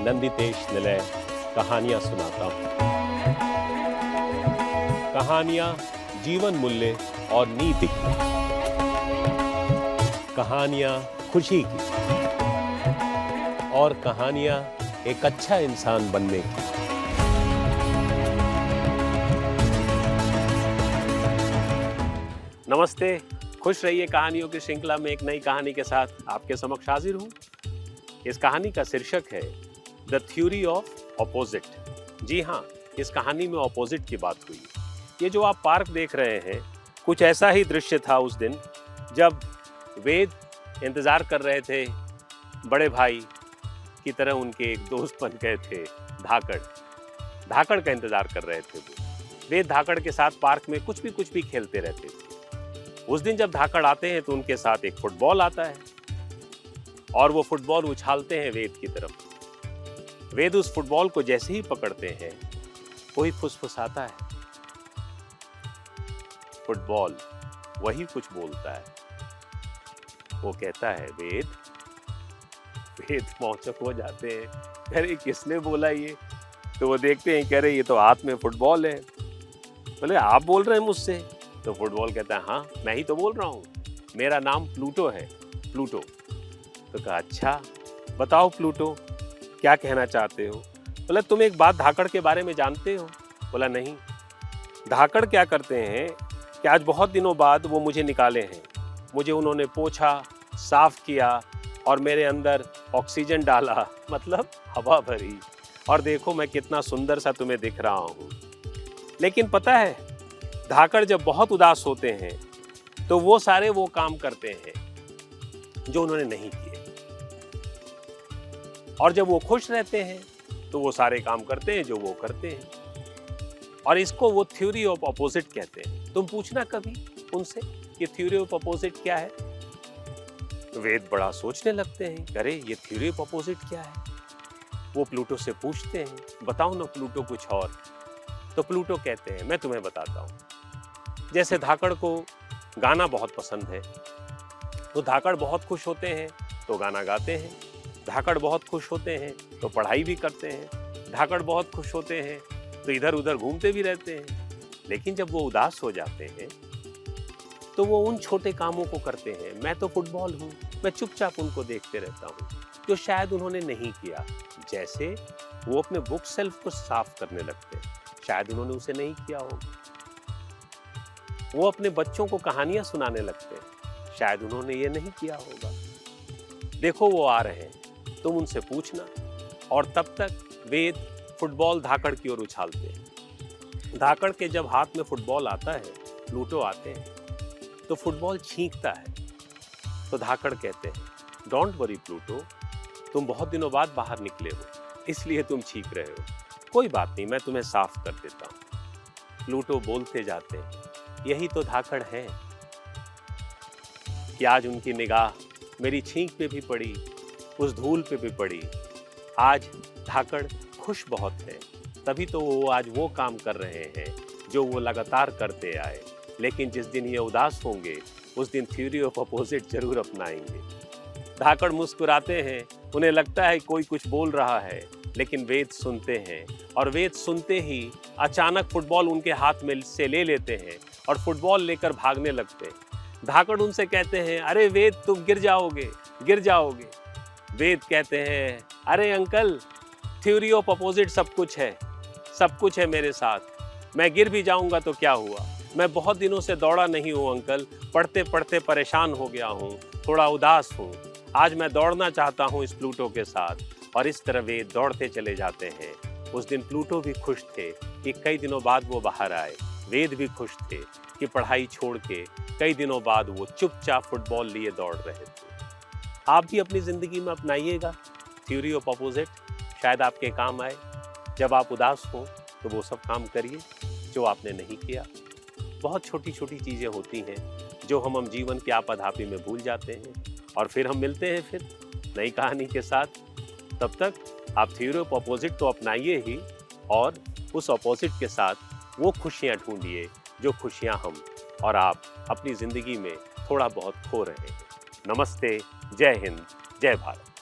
नंदितेश निलय कहानियां सुनाता हूं। कहानियां जीवन मूल्य और नीति की, कहानियां खुशी की और कहानियां एक अच्छा इंसान बनने की। नमस्ते, खुश रहिए। कहानियों की श्रृंखला में एक नई कहानी के साथ आपके समक्ष हाजिर हूं। इस कहानी का शीर्षक है द थ्योरी ऑफ ऑपोजिट। जी हाँ, इस कहानी में ऑपोजिट की बात हुई। ये जो आप पार्क देख रहे हैं, कुछ ऐसा ही दृश्य था उस दिन जब वेद इंतजार कर रहे थे बड़े भाई की तरह। उनके एक दोस्त बन गए थे धाकड़ का इंतजार कर रहे थे वो। वेद धाकड़ के साथ पार्क में कुछ भी खेलते रहते थे। उस दिन जब धाकड़ आते हैं तो उनके साथ एक फुटबॉल आता है और वो फुटबॉल उछालते हैं वेद की तरफ। वेद उस फुटबॉल को जैसे ही पकड़ते हैं, कोई फुसफुसाता है। फुटबॉल वही कुछ बोलता है। वो कहता है वेद मौचक हो जाते हैं। कह रहे किसने बोला ये? तो वो देखते हैं, कह रहे ये तो हाथ में फुटबॉल है। बोले आप बोल रहे हैं मुझसे? तो फुटबॉल कहता है हाँ, मैं ही तो बोल रहा हूँ, मेरा नाम प्लूटो है, प्लूटो। तो कहा अच्छा, बताओ प्लूटो, क्या कहना चाहते हो? बोला तुम एक बात धाकड़ के बारे में जानते हो? बोला नहीं। धाकड़ क्या करते हैं कि आज बहुत दिनों बाद वो मुझे निकाले हैं। मुझे उन्होंने पोंछा, साफ किया और मेरे अंदर ऑक्सीजन डाला, मतलब हवा भरी। और देखो मैं कितना सुंदर सा तुम्हें दिख रहा हूँ। लेकिन पता है, धाकड़ जब बहुत उदास होते हैं तो वो सारे वो काम करते हैं जो उन्होंने नहीं किए, और जब वो खुश रहते हैं तो वो सारे काम करते हैं जो वो करते हैं। और इसको वो थ्योरी ऑफ अपोजिट कहते हैं। तुम पूछना कभी उनसे कि थ्योरी ऑफ अपोजिट क्या है। वेद बड़ा सोचने लगते हैं, अरे ये थ्योरी ऑफ अपोजिट क्या है। वो प्लूटो से पूछते हैं, बताओ ना प्लूटो कुछ और। तो प्लूटो कहते हैं मैं तुम्हें बताता हूं। जैसे धाकड़ को गाना बहुत पसंद है, तो धाकड़ बहुत खुश होते हैं तो गाना गाते हैं। धाकड़ बहुत खुश होते हैं तो पढ़ाई भी करते हैं। धाकड़ बहुत खुश होते हैं तो इधर उधर घूमते भी रहते हैं। लेकिन जब वो उदास हो जाते हैं तो वो उन छोटे कामों को करते हैं। मैं तो फुटबॉल हूँ, मैं चुपचाप उनको देखते रहता हूँ, जो शायद उन्होंने नहीं किया। जैसे वो अपने बुक शेल्फ को साफ करने लगते हैं, शायद उन्होंने उसे नहीं किया हो। वो अपने बच्चों को कहानियां सुनाने लगते हैं, शायद उन्होंने ये नहीं किया होगा। देखो वो आ रहे हैं, तुम उनसे पूछना। और तब तक वेद फुटबॉल धाकड़ की ओर उछालते हैं। धाकड़ के जब हाथ में फुटबॉल आता है, प्लूटो आते हैं, तो फुटबॉल छींकता है। तो धाकड़ कहते हैं डोंट वरी प्लूटो, तुम बहुत दिनों बाद बाहर निकले हो, इसलिए तुम छींक रहे हो। कोई बात नहीं, मैं तुम्हें साफ कर देता हूं। प्लूटो बोलते जाते हैं, यही तो धाकड़ है कि आज उनकी निगाह मेरी छींक पे भी पड़ी, उस धूल पे भी पड़ी। आज धाकड़ खुश बहुत है, तभी तो वो आज वो काम कर रहे हैं जो वो लगातार करते आए। लेकिन जिस दिन ये उदास होंगे, उस दिन थ्योरी ऑफ अपोजिट जरूर अपनाएंगे। धाकड़ मुस्कुराते हैं, उन्हें लगता है कोई कुछ बोल रहा है, लेकिन वेद सुनते हैं। और वेद सुनते ही अचानक फुटबॉल उनके हाथ में से ले लेते हैं और फुटबॉल लेकर भागने लगते हैं। धाकड़ उनसे कहते हैं अरे वेद तुम गिर जाओगे। वेद कहते हैं अरे अंकल, थ्योरी ऑफ अपोजिट सब कुछ है मेरे साथ। मैं गिर भी जाऊंगा तो क्या हुआ, मैं बहुत दिनों से दौड़ा नहीं हूँ अंकल, पढ़ते पढ़ते परेशान हो गया हूँ, थोड़ा उदास हूँ। आज मैं दौड़ना चाहता हूँ इस प्लूटो के साथ। और इस तरह वे दौड़ते चले जाते हैं। उस दिन प्लूटो भी खुश थे कि कई दिनों बाद वो बाहर आए। वेद भी खुश थे कि पढ़ाई छोड़ के कई दिनों बाद वो चुपचाप फुटबॉल लिए दौड़ रहे थे। आप भी अपनी जिंदगी में अपनाइएगा थ्योरी ऑफ अपोजिट, शायद आपके काम आए। जब आप उदास हो तो वो सब काम करिए जो आपने नहीं किया। बहुत छोटी छोटी चीजें होती हैं जो हम जीवन की आपाधापी में भूल जाते हैं। और फिर हम मिलते हैं फिर नई कहानी के साथ। तब तक आप थ्योरी ऑफ अपोजिट तो अपनाइए ही, और उस अपोजिट के साथ वो खुशियां ढूंढिए जो खुशियां हम और आप अपनी जिंदगी में थोड़ा बहुत खो रहे हैं। नमस्ते, जय हिंद, जय भारत।